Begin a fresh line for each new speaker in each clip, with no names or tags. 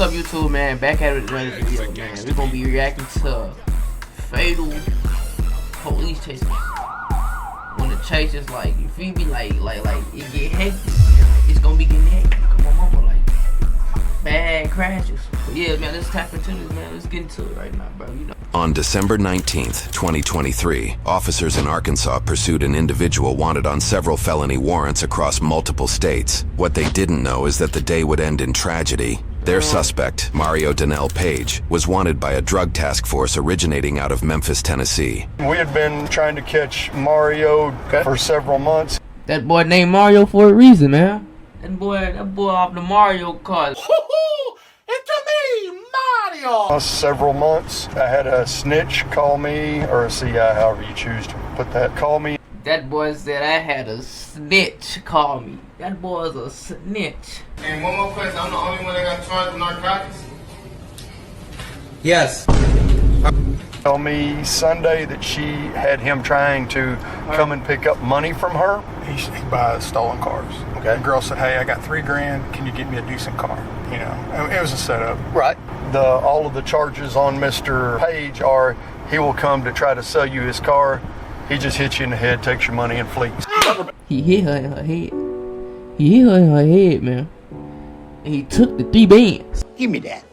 up, YouTube, man? Back at it with another video, man. We're gonna be reacting to fatal police chases. When the chase is like, you feel me, like it get hectic, man. It's gonna be getting hectic. Come on, mama, like bad crashes. But yeah, man, let's tap into this, man. Let's get into it right now, bro. You know.
On December 19th, 2023, officers in Arkansas pursued an individual wanted on several felony warrants across multiple states. What they didn't know is that the day would end in tragedy. Their suspect, Mario Donnell Page, was wanted by a drug task force originating out of Memphis, Tennessee.
We had been trying to catch Mario for several months.
That boy named Mario for a reason, man. That boy off the Mario kart.
It's me, Mario!
Several months. I had a snitch call me, or a CI, however you choose to put that, call me.
That boy said I had a snitch call me. That boy's a snitch.
And one more question, I'm the only one that got charged with narcotics?
Yes.
Tell me Sunday that she had him trying to come and pick up money from her.
He buys stolen cars. Okay. The girl said, "Hey, I got $3,000. Can you get me a decent car?" You know, it was a setup.
Right. All of the charges on Mr. Page are he will come to try to sell you his car. He just hits you in the head, takes your money, and flees.
He hit her in her head. He hit her in her head, man. And he took the 3 bands.
Give me that.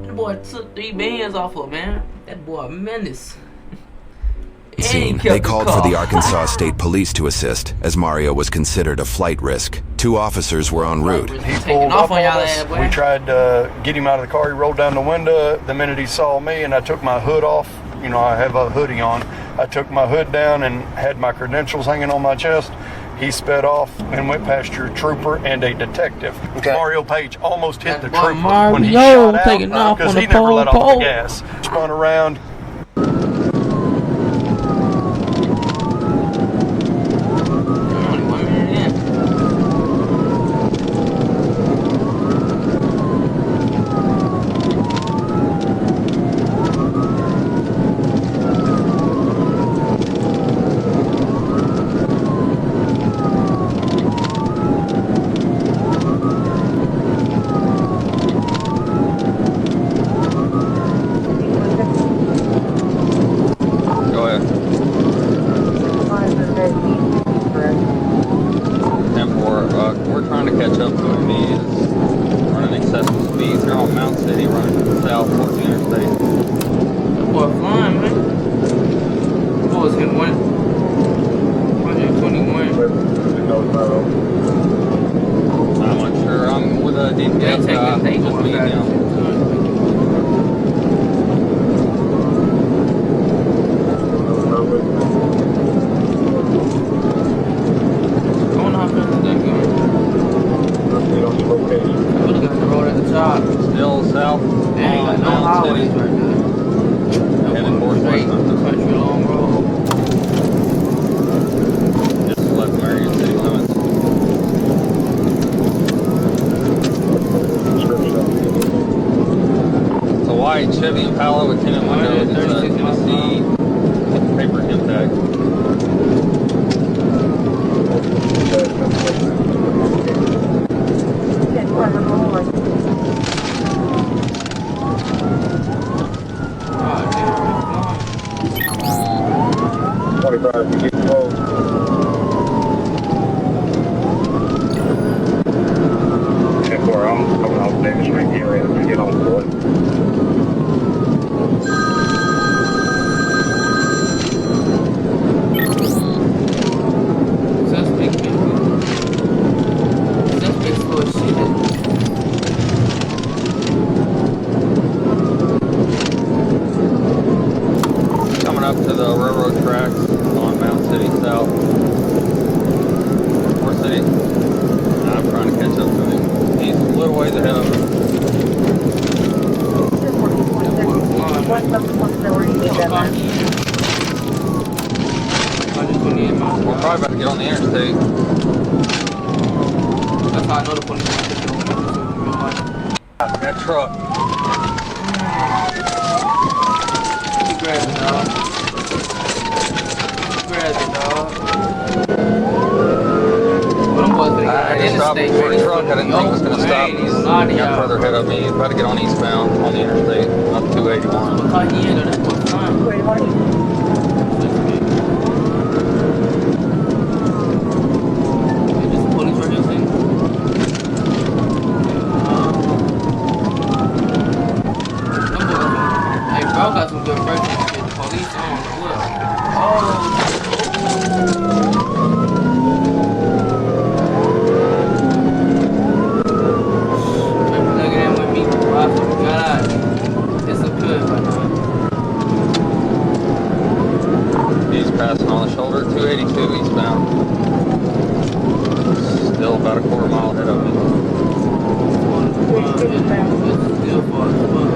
That boy took 3 bands off her, man. That boy a menace.
Scene. They called for the Arkansas State Police to assist, as Mario was considered a flight risk. 2 officers were en route.
He pulled up on us. We tried to get him out of the car. He rolled down the window. The minute he saw me, and I took my hood off. You know, I have a hoodie on. I took my hood down and had my credentials hanging on my chest. He sped off and went past your trooper and a detective. Okay. Mario Page almost hit the trooper when he shot out because he never let off the gas. Spun around.
We're trying to catch up to him. He is running excessive speeds. They're on Mount City, running south towards the interstate.
That boy flying, man. That boy's hitting 121.
I'm not sure. I'm with a DPS guy.
They
Just me
going
now. Still south on Mount City. Heading towards Western.
Country long road.
Just left Marion city limits. It's a white Chevy Impala with tinted windows. It's a Tennessee paper him tag.
I'm coming off Davis Street here to get on board.
Suspect full of shit.
Coming up to the railroad tracks on Mount City South. North City. I'm trying to catch up to him. He's a little ways ahead of us. We're probably about to get on the interstate.
That's how I know the police.
That truck.
Grab it, dog. Grab it, dog. Well, them boys
I just stopped for a truck. I didn't think it was going to stop. He got further ahead of me. He's about to get on eastbound on the interstate up 281.
What car he in? That's what's fine.
281.
Bro got some good breaks and shit. The police on. Look. Oh. Remember looking at with me. I got out. It's a good right now.
He's passing on the shoulder at 282 eastbound. Still about a quarter mile ahead of me.
It's still far as fuck.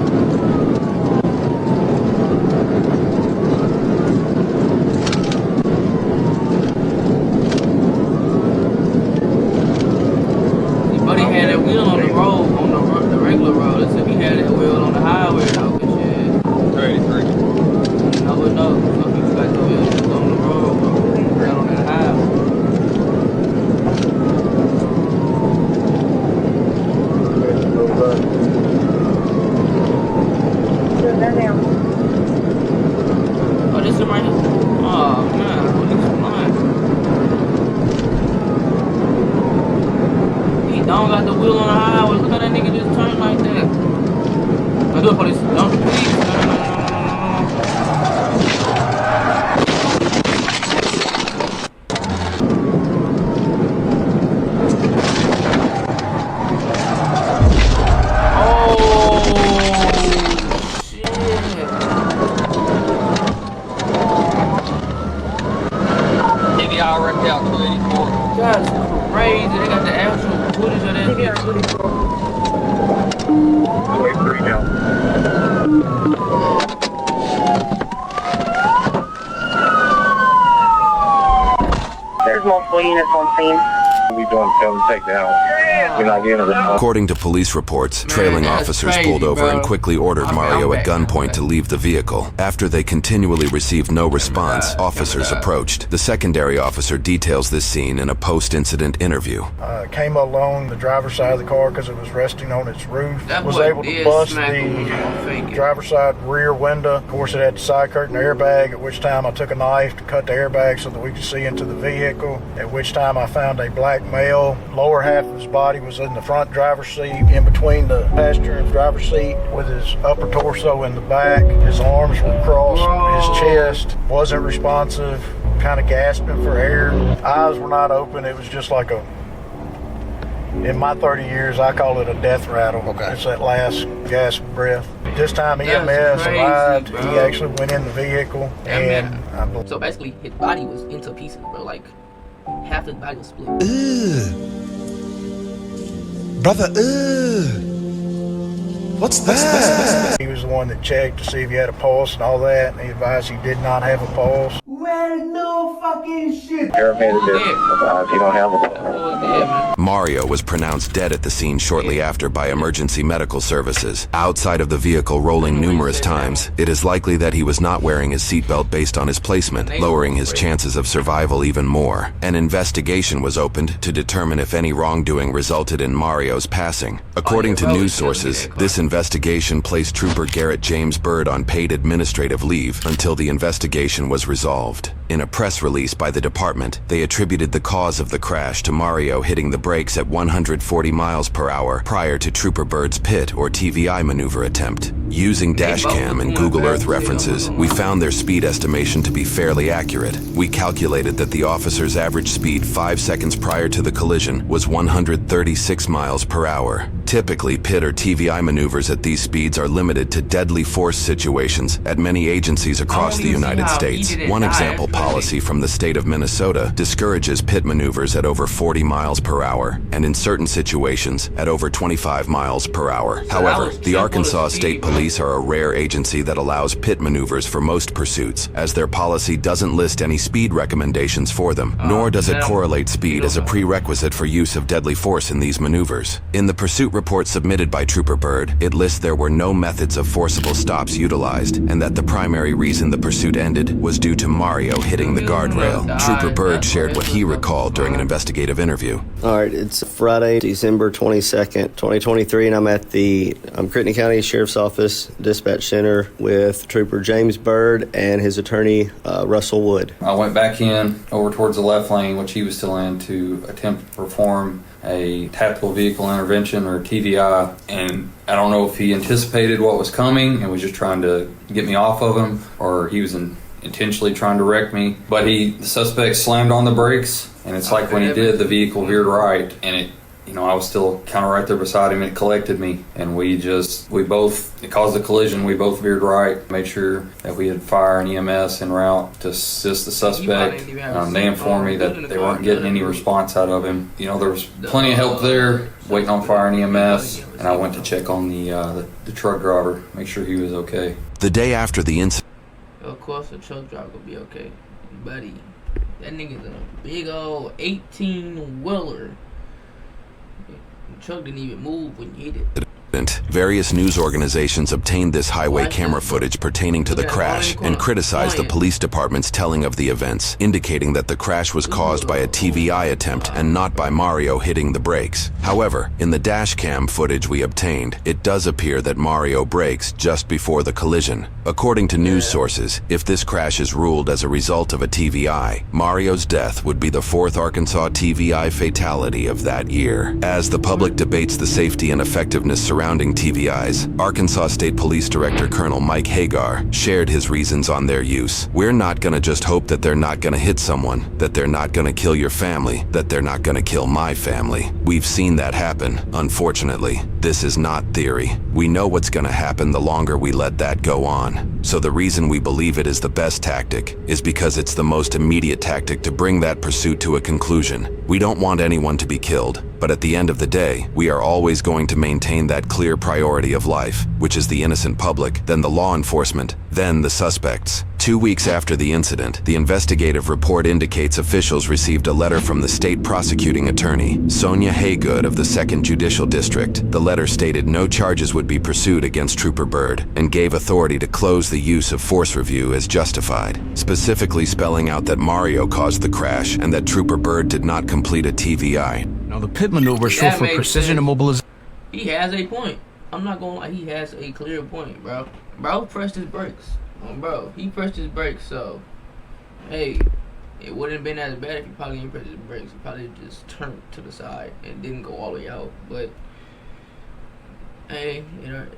According to police reports, trailing officers pulled over and quickly ordered Mario at gunpoint to leave the vehicle. After they continually received no response, officers approached. The secondary officer details this scene in a post-incident interview.
Came along the driver's side of the car because it was resting on its roof. Was able to bust the driver's side rear window. Of course, it had the side curtain airbag, at which time I took a knife to cut the airbag so that we could see into the vehicle, at which time I found a black male. Lower half of his body was in the front driver's seat, in between the passenger and driver's seat, with his upper torso in the back. His arms were crossed, his chest wasn't responsive, kind of gasping for air. Eyes were not open. It was just like a, in my 30 years, I call it a death rattle. Okay. It's that last gasp breath. This time EMS arrived. He actually went in the vehicle, and
so basically his body was into pieces, bro. Like half his body was split.
Brother, what's that?
He was the one that checked to see if he had a pulse and all that, and he advised he did not have a pulse.
Well, no fucking shit.
Mario was pronounced dead at the scene shortly after by emergency medical services. Outside of the vehicle rolling numerous times, it is likely that he was not wearing his seatbelt based on his placement, lowering his chances of survival even more. An investigation was opened to determine if any wrongdoing resulted in Mario's passing. According to news sources, this investigation placed Trooper Garrett James Bird on paid administrative leave until the investigation was resolved. In a press release by the department, they attributed the cause of the crash to Mario hitting the brakes at 140 miles per hour prior to Trooper Bird's pit or TVI maneuver attempt. Using dashcam and Google Earth references, we found their speed estimation to be fairly accurate. We calculated that the officer's average speed 5 seconds prior to the collision was 136 miles per hour. Typically, pit or TVI maneuvers at these speeds are limited to deadly force situations at many agencies across the United States. One example policy from the state of Minnesota discourages pit maneuvers at over 40 miles per hour, and in certain situations, at over 25 miles per hour. However, the Arkansas State Police are a rare agency that allows pit maneuvers for most pursuits, as their policy doesn't list any speed recommendations for them, nor does it correlate speed as a prerequisite for use of deadly force in these maneuvers. In the pursuit report submitted by Trooper Bird, it lists there were no methods of forcible stops utilized, and that the primary reason the pursuit ended was due to Mario hitting the guardrail. Trooper Bird shared what he recalled during an investigative interview.
All right, it's Friday, December 22nd, 2023, and I'm at the Crittenden County Sheriff's Office Dispatch Center with Trooper James Bird and his attorney, Russell Wood.
I went back in over towards the left lane, which he was still in, to attempt to perform a tactical vehicle intervention, or TVI, and I don't know if he anticipated what was coming and was just trying to get me off of him, or he was intentionally trying to wreck me. But the suspect slammed on the brakes, and it's like when he did, the vehicle veered right, and I was still kind of right there beside him. It collected me, and it caused a collision. We both veered right, made sure that we had fire and EMS en route to assist the suspect. They informed me that they weren't getting any response out of him. There was plenty of help there, waiting on fire and EMS, and I went to check on the truck driver, make sure he was okay.
The day after the incident,
of course the truck driver will be okay, buddy. That nigga's in a big old 18-wheeler. The truck didn't even move when you hit it.
Various news organizations obtained this highway camera footage pertaining to the crash and criticized the police department's telling of the events, indicating that the crash was caused by a TVI attempt and not by Mario hitting the brakes. However, in the dash cam footage we obtained, it does appear that Mario brakes just before the collision. According to news sources, if this crash is ruled as a result of a TVI, Mario's death would be the 4th Arkansas TVI fatality of that year. As the public debates the safety and effectiveness surrounding TVIs, Arkansas State Police Director Colonel Mike Hagar shared his reasons on their use. We're not gonna just hope that they're not gonna hit someone, that they're not gonna kill your family, that they're not gonna kill my family. We've seen that happen, unfortunately. This is not theory. We know what's gonna happen the longer we let that go on. So the reason we believe it is the best tactic is because it's the most immediate tactic to bring that pursuit to a conclusion. We don't want anyone to be killed, but at the end of the day, we are always going to maintain that clear priority of life, which is the innocent public, then the law enforcement, then the suspects. 2 weeks after the incident, the investigative report indicates officials received a letter from the state prosecuting attorney, Sonia Haygood of the 2nd Judicial District. The letter stated no charges would be pursued against Trooper Bird and gave authority to close the use of force review as justified, specifically spelling out that Mario caused the crash and that Trooper Bird did not complete a TVI.
Now the pit maneuver is short for precision immobilization.
He has a point. I'm not gonna lie, he has a clear point, bro. Bro pressed his brakes. Bro, he pressed his brakes, so hey, it wouldn't have been as bad if he probably didn't press his brakes. He probably just turned to the side and didn't go all the way out. But hey,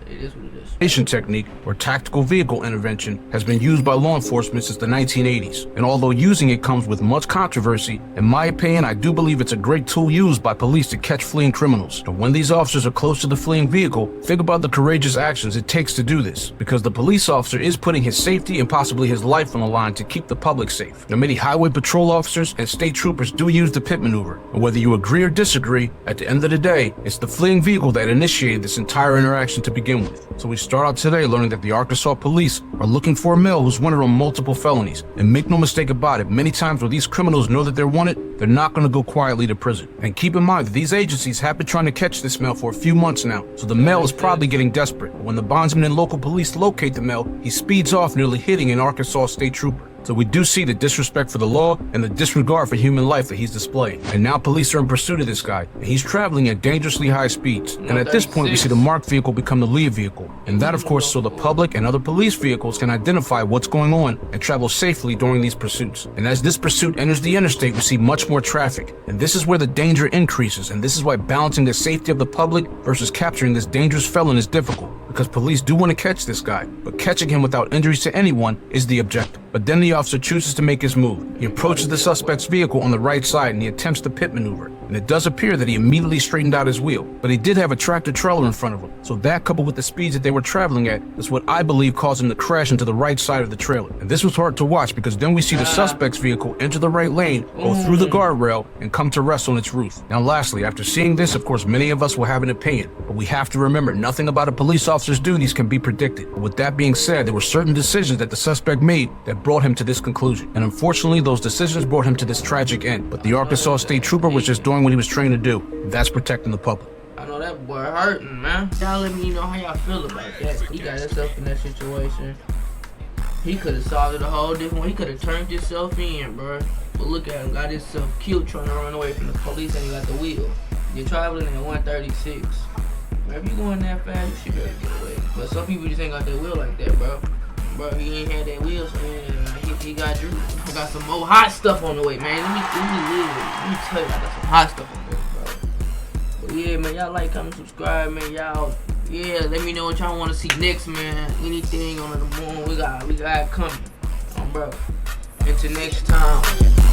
it is what it is.
Technique, or tactical vehicle intervention, has been used by law enforcement since the 1980s. And although using it comes with much controversy, in my opinion, I do believe it's a great tool used by police to catch fleeing criminals. And when these officers are close to the fleeing vehicle, think about the courageous actions it takes to do this, because the police officer is putting his safety and possibly his life on the line to keep the public safe. Now, many highway patrol officers and state troopers do use the pit maneuver. And whether you agree or disagree, at the end of the day, it's the fleeing vehicle that initiated this entire interaction to begin with. So we start out today learning that the Arkansas police are looking for a male who's wanted on multiple felonies. And make no mistake about it, many times when these criminals know that they're wanted, they're not going to go quietly to prison. And keep in mind that these agencies have been trying to catch this male for a few months now, so the male is probably getting desperate. When the bondsman and local police locate the male, he speeds off, nearly hitting an Arkansas state trooper. So we do see the disrespect for the law and the disregard for human life that he's displaying. And now police are in pursuit of this guy, and he's traveling at dangerously high speeds. And at this point, we see the marked vehicle become the lead vehicle. And that, of course, so the public and other police vehicles can identify what's going on and travel safely during these pursuits. And as this pursuit enters the interstate, we see much more traffic. And this is where the danger increases. And this is why balancing the safety of the public versus capturing this dangerous felon is difficult. Because police do want to catch this guy, but catching him without injuries to anyone is the objective. But then the officer chooses to make his move. He approaches the suspect's vehicle on the right side and he attempts the pit maneuver. And it does appear that he immediately straightened out his wheel, but he did have a tractor trailer in front of him. So that, coupled with the speeds that they were traveling at, is what I believe caused him to crash into the right side of the trailer. And this was hard to watch because then we see the suspect's vehicle enter the right lane, go through the guardrail, and come to rest on its roof. Now lastly, after seeing this, of course, many of us will have an opinion, but we have to remember nothing about a police officer's duties can be predicted. But with that being said, there were certain decisions that the suspect made that brought him to this conclusion. And unfortunately, those decisions brought him to this tragic end. But the Arkansas State Trooper was just doing what he was trained to do. That's protecting the public.
know that boy hurting, man. Y'all let me know how y'all feel about that. He got himself in that situation. He could have solved it a whole different way. He could have turned himself in, bro. But look at him, got himself killed trying to run away from the police and he got the wheel. You're traveling at 136. Man, if you going that fast, you should be able to get away. But some people just ain't got that wheel like that, bro. Bro, he ain't had that wheel, so he got Drew. I got some more hot stuff on the way, man. Let me tell you, I got some hot stuff on the way, bro. But yeah, man, y'all like, comment, subscribe, man. Y'all, yeah, let me know what y'all want to see next, man. Anything on the moon, we got it coming, bro. Until next time.